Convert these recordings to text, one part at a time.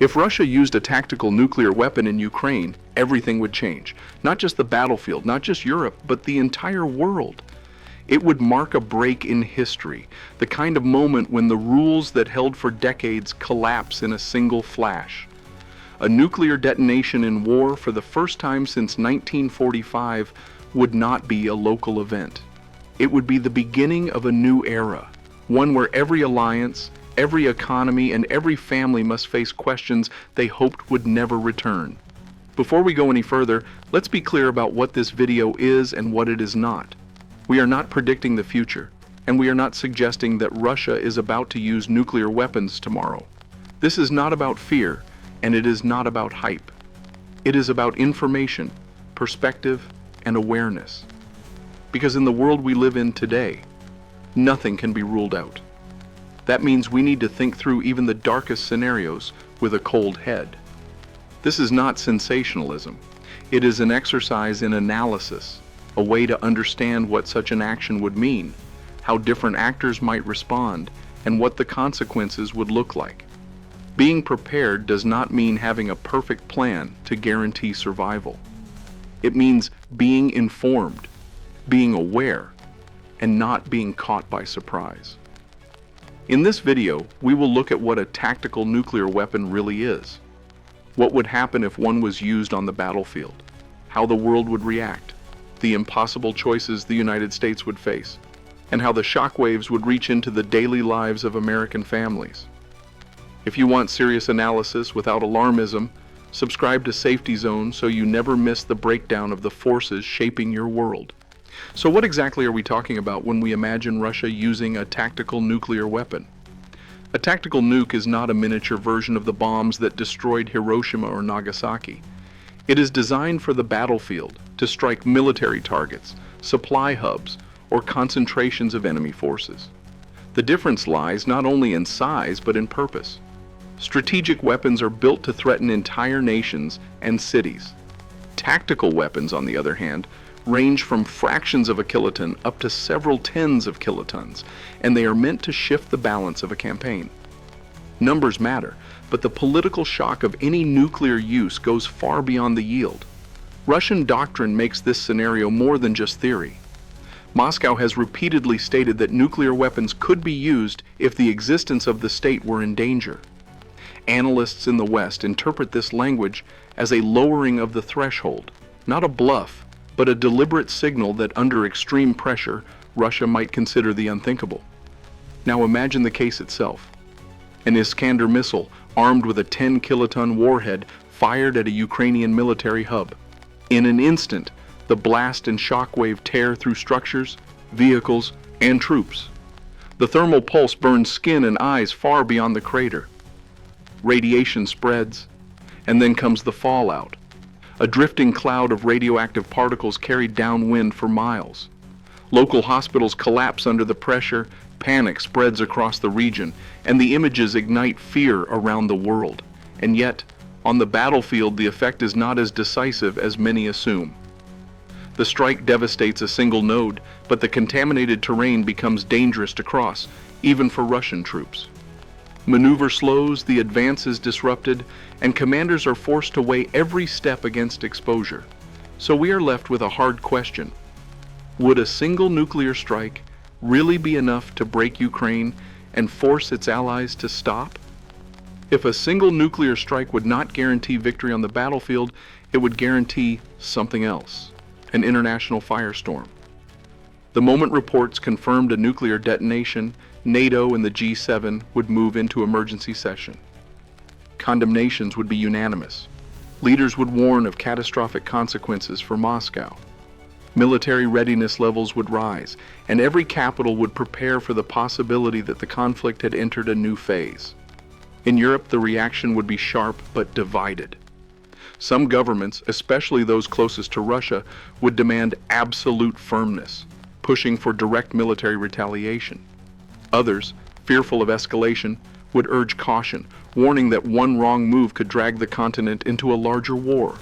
If Russia used a tactical nuclear weapon in Ukraine, everything would change. Not just the battlefield, not just Europe, but the entire world. It would mark a break in history, the kind of moment when the rules that held for decades collapse in a single flash. A nuclear detonation in war for the first time since 1945 would not be a local event. It would be the beginning of a new era, one where every alliance, every economy, and every family must face questions they hoped would never return. Before we go any further, let's be clear about what this video is and what it is not. We are not predicting the future, and we are not suggesting that Russia is about to use nuclear weapons tomorrow. This is not about fear, and it is not about hype. It is about information, perspective, and awareness. Because in the world we live in today, nothing can be ruled out. That means we need to think through even the darkest scenarios with a cold head. This is not sensationalism. It is an exercise in analysis, a way to understand what such an action would mean, how different actors might respond, and what the consequences would look like. Being prepared does not mean having a perfect plan to guarantee survival. It means being informed, being aware, and not being caught by surprise. In this video, we will look at what a tactical nuclear weapon really is, what would happen if one was used on the battlefield, how the world would react, the impossible choices the United States would face, and how the shockwaves would reach into the daily lives of American families. If you want serious analysis without alarmism, subscribe to Safety Zone so you never miss the breakdown of the forces shaping your world. So what exactly are we talking about when we imagine Russia using a tactical nuclear weapon? A tactical nuke is not a miniature version of the bombs that destroyed Hiroshima or Nagasaki. It is designed for the battlefield to strike military targets, supply hubs, or concentrations of enemy forces. The difference lies not only in size but in purpose. Strategic weapons are built to threaten entire nations and cities. Tactical weapons, on the other hand, range from fractions of a kiloton up to several tens of kilotons, and they are meant to shift the balance of a campaign. Numbers matter, but the political shock of any nuclear use goes far beyond the yield. Russian doctrine makes this scenario more than just theory. Moscow has repeatedly stated that nuclear weapons could be used if the existence of the state were in danger. Analysts in the West interpret this language as a lowering of the threshold, not a bluff, but a deliberate signal that under extreme pressure, Russia might consider the unthinkable. Now imagine the case itself. An Iskander missile, armed with a 10-kiloton warhead, fired at a Ukrainian military hub. In an instant, the blast and shockwave tear through structures, vehicles, and troops. The thermal pulse burns skin and eyes far beyond the crater. Radiation spreads, and then comes the fallout. A drifting cloud of radioactive particles carried downwind for miles. Local hospitals collapse under the pressure, panic spreads across the region, and the images ignite fear around the world. And yet, on the battlefield, the effect is not as decisive as many assume. The strike devastates a single node, but the contaminated terrain becomes dangerous to cross, even for Russian troops. Maneuver slows, the advance is disrupted, and commanders are forced to weigh every step against exposure. So we are left with a hard question. Would a single nuclear strike really be enough to break Ukraine and force its allies to stop? If a single nuclear strike would not guarantee victory on the battlefield, it would guarantee something else, an international firestorm. The moment reports confirmed a nuclear detonation, NATO and the G7 would move into emergency session. Condemnations would be unanimous. Leaders would warn of catastrophic consequences for Moscow. Military readiness levels would rise, and every capital would prepare for the possibility that the conflict had entered a new phase. In Europe, the reaction would be sharp but divided. Some governments, especially those closest to Russia, would demand absolute firmness, pushing for direct military retaliation. Others, fearful of escalation, would urge caution, warning that one wrong move could drag the continent into a larger war.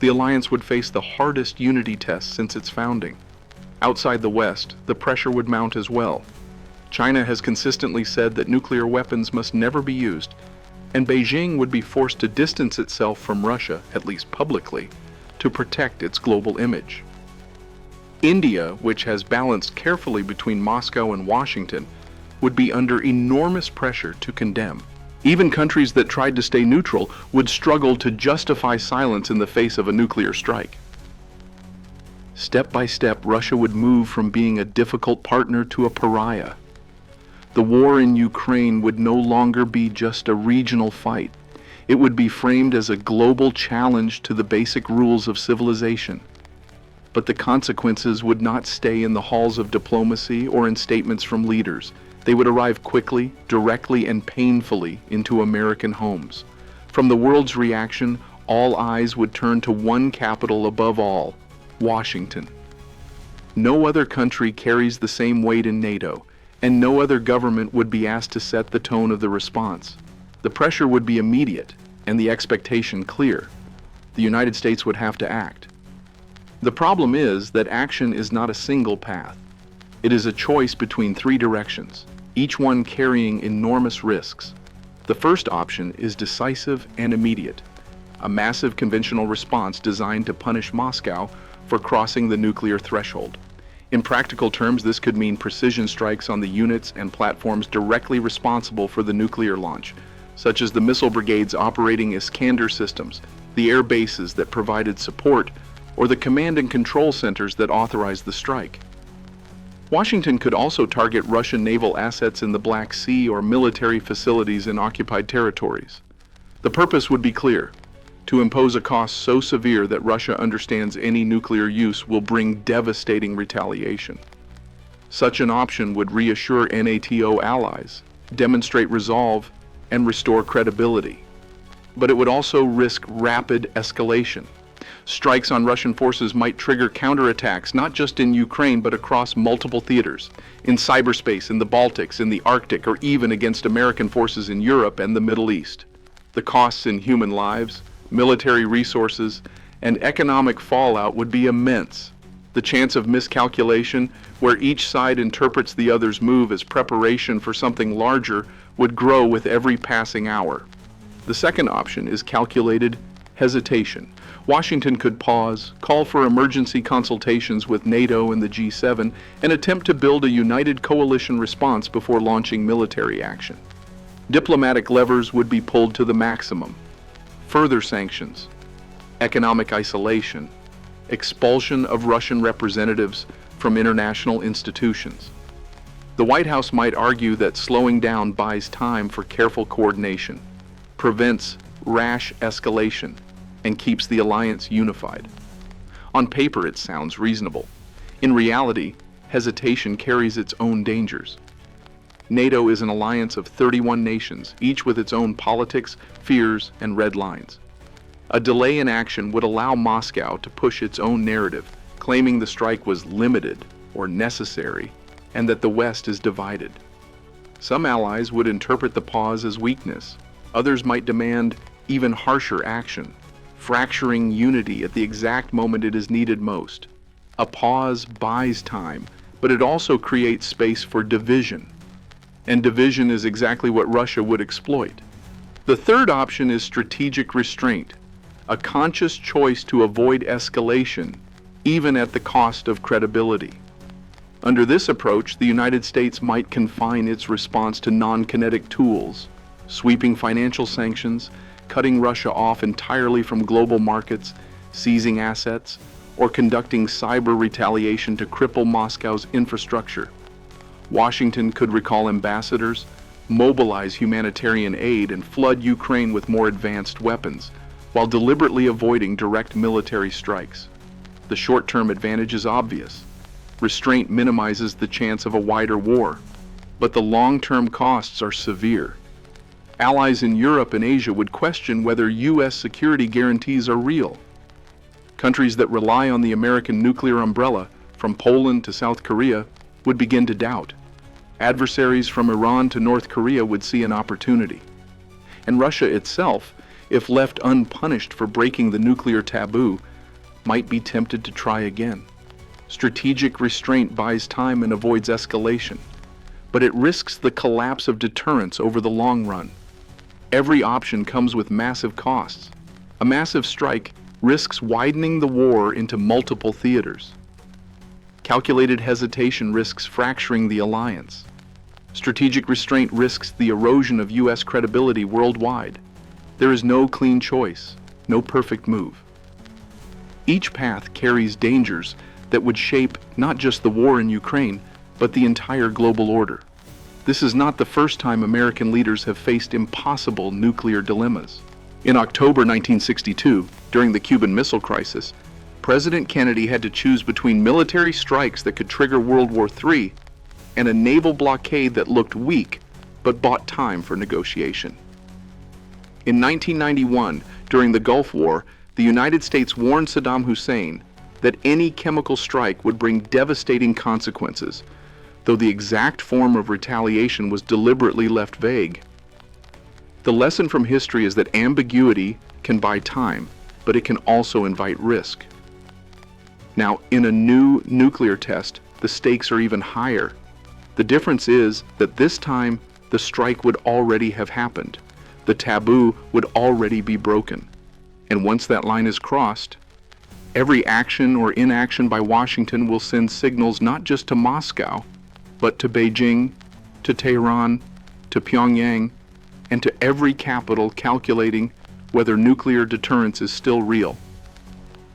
The alliance would face the hardest unity test since its founding. Outside the West, the pressure would mount as well. China has consistently said that nuclear weapons must never be used, and Beijing would be forced to distance itself from Russia, at least publicly, to protect its global image. India, which has balanced carefully between Moscow and Washington, would be under enormous pressure to condemn. Even countries that tried to stay neutral would struggle to justify silence in the face of a nuclear strike. Step by step, Russia would move from being a difficult partner to a pariah. The war in Ukraine would no longer be just a regional fight. It would be framed as a global challenge to the basic rules of civilization. But the consequences would not stay in the halls of diplomacy or in statements from leaders. They would arrive quickly, directly, and painfully into American homes. From the world's reaction, all eyes would turn to one capital above all: Washington. No other country carries the same weight in NATO, and no other government would be asked to set the tone of the response. The pressure would be immediate, and the expectation clear. The United States would have to act. The problem is that action is not a single path. It is a choice between three directions, each one carrying enormous risks. The first option is decisive and immediate, a massive conventional response designed to punish Moscow for crossing the nuclear threshold. In practical terms, this could mean precision strikes on the units and platforms directly responsible for the nuclear launch, such as the missile brigades operating Iskander systems, the air bases that provided support, or the command and control centers that authorized the strike. Washington could also target Russian naval assets in the Black Sea or military facilities in occupied territories. The purpose would be clear: to impose a cost so severe that Russia understands any nuclear use will bring devastating retaliation. Such an option would reassure NATO allies, demonstrate resolve, and restore credibility. But it would also risk rapid escalation. Strikes on Russian forces might trigger counterattacks not just in Ukraine but across multiple theaters, in cyberspace, in the Baltics, in the Arctic, or even against American forces in Europe and the Middle East. The costs in human lives, military resources, and economic fallout would be immense. The chance of miscalculation, where each side interprets the other's move as preparation for something larger, would grow with every passing hour. The second option is calculated hesitation. Washington could pause, call for emergency consultations with NATO and the G7, and attempt to build a united coalition response before launching military action. Diplomatic levers would be pulled to the maximum. Further sanctions, economic isolation, expulsion of Russian representatives from international institutions. The White House might argue that slowing down buys time for careful coordination, prevents rash escalation, and keeps the alliance unified. On paper, it sounds reasonable. In reality, hesitation carries its own dangers. NATO is an alliance of 31 nations, each with its own politics, fears, and red lines. A delay in action would allow Moscow to push its own narrative, claiming the strike was limited or necessary, and that the West is divided. Some allies would interpret the pause as weakness. Others might demand even harsher action, fracturing unity at the exact moment it is needed most. A pause buys time, but it also creates space for division. And division is exactly what Russia would exploit. The third option is strategic restraint, a conscious choice to avoid escalation, even at the cost of credibility. Under this approach, the United States might confine its response to non-kinetic tools, sweeping financial sanctions, cutting Russia off entirely from global markets, seizing assets, or conducting cyber retaliation to cripple Moscow's infrastructure. Washington could recall ambassadors, mobilize humanitarian aid, and flood Ukraine with more advanced weapons, while deliberately avoiding direct military strikes. The short-term advantage is obvious. Restraint minimizes the chance of a wider war, but the long-term costs are severe. Allies in Europe and Asia would question whether U.S. security guarantees are real. Countries that rely on the American nuclear umbrella, from Poland to South Korea, would begin to doubt. Adversaries from Iran to North Korea would see an opportunity. And Russia itself, if left unpunished for breaking the nuclear taboo, might be tempted to try again. Strategic restraint buys time and avoids escalation, but it risks the collapse of deterrence over the long run. Every option comes with massive costs. A massive strike risks widening the war into multiple theaters. Calculated hesitation risks fracturing the alliance. Strategic restraint risks the erosion of U.S. credibility worldwide. There is no clean choice, no perfect move. Each path carries dangers that would shape not just the war in Ukraine, but the entire global order. This is not the first time American leaders have faced impossible nuclear dilemmas. In October 1962, during the Cuban Missile Crisis, President Kennedy had to choose between military strikes that could trigger World War III and a naval blockade that looked weak but bought time for negotiation. In 1991, during the Gulf War, the United States warned Saddam Hussein that any chemical strike would bring devastating consequences, though the exact form of retaliation was deliberately left vague. The lesson from history is that ambiguity can buy time, but it can also invite risk. Now, in a new nuclear test, the stakes are even higher. The difference is that this time, the strike would already have happened. The taboo would already be broken. And once that line is crossed, every action or inaction by Washington will send signals not just to Moscow, but to Beijing, to Tehran, to Pyongyang, and to every capital calculating whether nuclear deterrence is still real.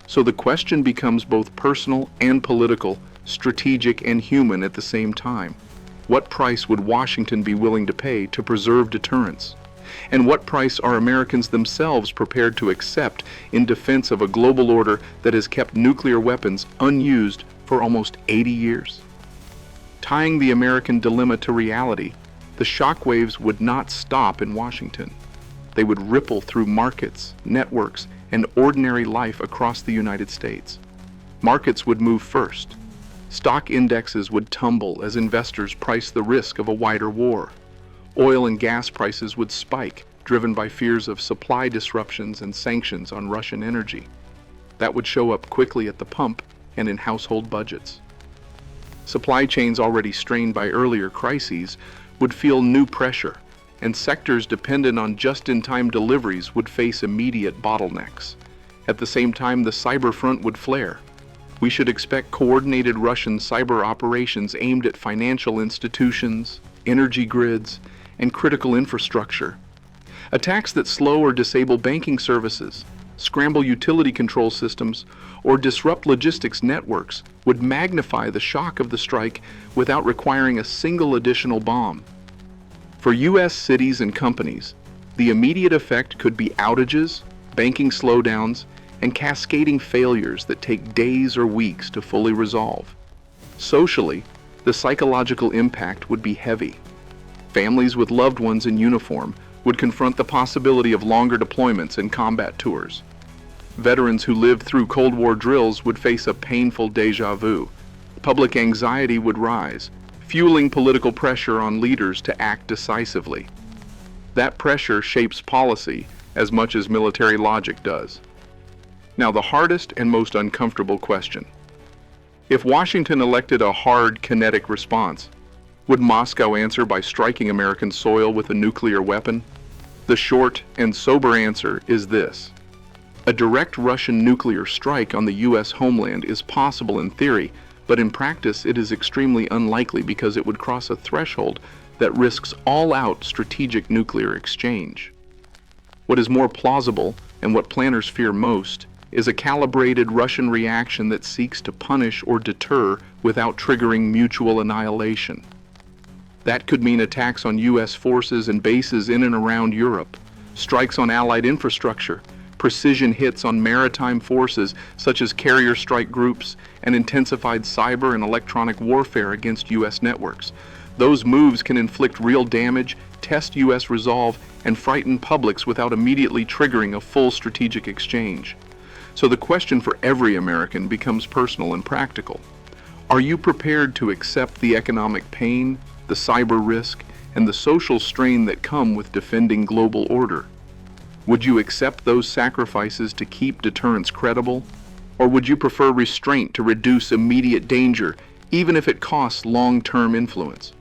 So the question becomes both personal and political, strategic and human at the same time. What price would Washington be willing to pay to preserve deterrence? And what price are Americans themselves prepared to accept in defense of a global order that has kept nuclear weapons unused for almost 80 years? Tying the American dilemma to reality, the shockwaves would not stop in Washington. They would ripple through markets, networks, and ordinary life across the United States. Markets would move first. Stock indexes would tumble as investors priced the risk of a wider war. Oil and gas prices would spike, driven by fears of supply disruptions and sanctions on Russian energy. That would show up quickly at the pump and in household budgets. Supply chains already strained by earlier crises would feel new pressure, and sectors dependent on just-in-time deliveries would face immediate bottlenecks. At the same time, the cyber front would flare. We should expect coordinated Russian cyber operations aimed at financial institutions, energy grids, and critical infrastructure. Attacks that slow or disable banking services, scramble utility control systems, or disrupt logistics networks would magnify the shock of the strike without requiring a single additional bomb. For U.S. cities and companies, the immediate effect could be outages, banking slowdowns, and cascading failures that take days or weeks to fully resolve. Socially, the psychological impact would be heavy. Families with loved ones in uniform would confront the possibility of longer deployments and combat tours. Veterans who lived through Cold War drills would face a painful déjà vu. Public anxiety would rise, fueling political pressure on leaders to act decisively. That pressure shapes policy as much as military logic does. Now, the hardest and most uncomfortable question. If Washington elected a hard, kinetic response, would Moscow answer by striking American soil with a nuclear weapon? The short and sober answer is this. A direct Russian nuclear strike on the U.S. homeland is possible in theory, but in practice it is extremely unlikely because it would cross a threshold that risks all-out strategic nuclear exchange. What is more plausible, and what planners fear most, is a calibrated Russian reaction that seeks to punish or deter without triggering mutual annihilation. That could mean attacks on U.S. forces and bases in and around Europe, strikes on Allied infrastructure, precision hits on maritime forces such as carrier strike groups, and intensified cyber and electronic warfare against U.S. networks. Those moves can inflict real damage, test U.S. resolve, and frighten publics without immediately triggering a full strategic exchange. So the question for every American becomes personal and practical. Are you prepared to accept the economic pain, the cyber risk, and the social strain that come with defending global order? Would you accept those sacrifices to keep deterrence credible? Or would you prefer restraint to reduce immediate danger, even if it costs long-term influence?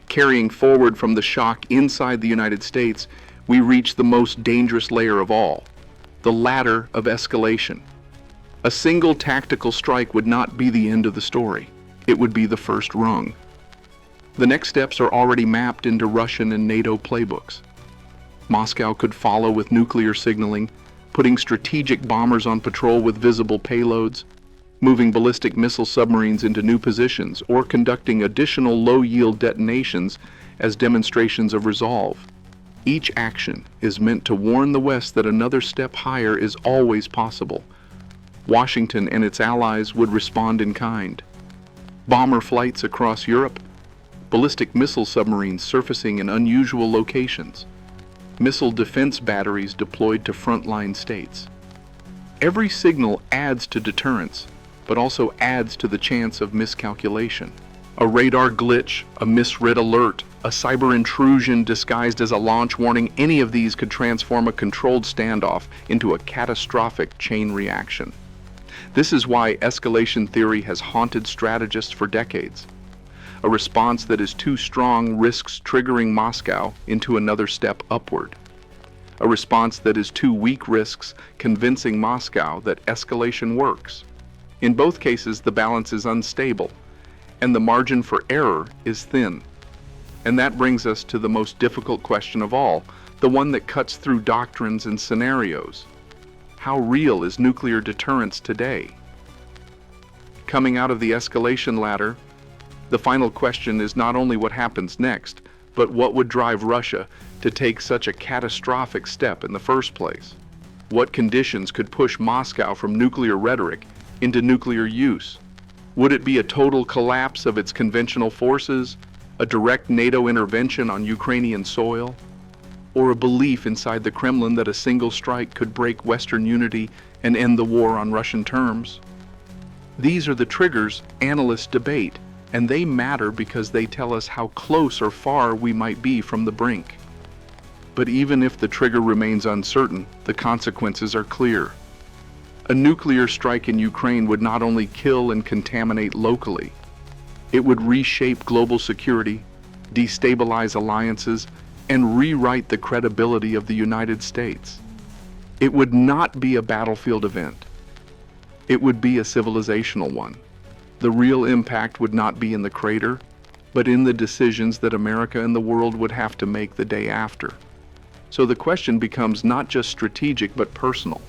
Carrying forward from the shock inside the United States, we reach the most dangerous layer of all, the ladder of escalation. A single tactical strike would not be the end of the story. It would be the first rung. The next steps are already mapped into Russian and NATO playbooks. Moscow could follow with nuclear signaling, putting strategic bombers on patrol with visible payloads, moving ballistic missile submarines into new positions, or conducting additional low-yield detonations as demonstrations of resolve. Each action is meant to warn the West that another step higher is always possible. Washington and its allies would respond in kind. Bomber flights across Europe, ballistic missile submarines surfacing in unusual locations, missile defense batteries deployed to frontline states. Every signal adds to deterrence, but also adds to the chance of miscalculation. A radar glitch, a misread alert, a cyber intrusion disguised as a launch warning, any of these could transform a controlled standoff into a catastrophic chain reaction. This is why escalation theory has haunted strategists for decades. A response that is too strong risks triggering Moscow into another step upward. A response that is too weak risks convincing Moscow that escalation works. In both cases, the balance is unstable, and the margin for error is thin. And that brings us to the most difficult question of all, the one that cuts through doctrines and scenarios. How real is nuclear deterrence today? Coming out of the escalation ladder, the final question is not only what happens next, but what would drive Russia to take such a catastrophic step in the first place? What conditions could push Moscow from nuclear rhetoric into nuclear use? Would it be a total collapse of its conventional forces, a direct NATO intervention on Ukrainian soil, or a belief inside the Kremlin that a single strike could break Western unity and end the war on Russian terms? These are the triggers analysts debate, and they matter because they tell us how close or far we might be from the brink. But even if the trigger remains uncertain, the consequences are clear. A nuclear strike in Ukraine would not only kill and contaminate locally, it would reshape global security, destabilize alliances, and rewrite the credibility of the United States. It would not be a battlefield event. It would be a civilizational one. The real impact would not be in the crater, but in the decisions that America and the world would have to make the day after. So the question becomes not just strategic but personal.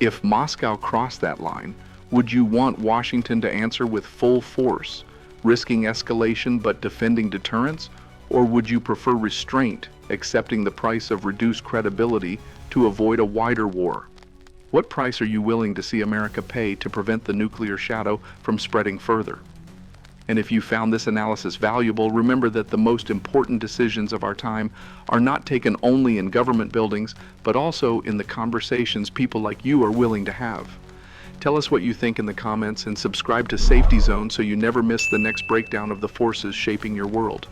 If Moscow crossed that line, would you want Washington to answer with full force, risking escalation but defending deterrence? Or would you prefer restraint, accepting the price of reduced credibility to avoid a wider war? What price are you willing to see America pay to prevent the nuclear shadow from spreading further? And if you found this analysis valuable, remember that the most important decisions of our time are not taken only in government buildings, but also in the conversations people like you are willing to have. Tell us what you think in the comments and subscribe to Safety Zone so you never miss the next breakdown of the forces shaping your world.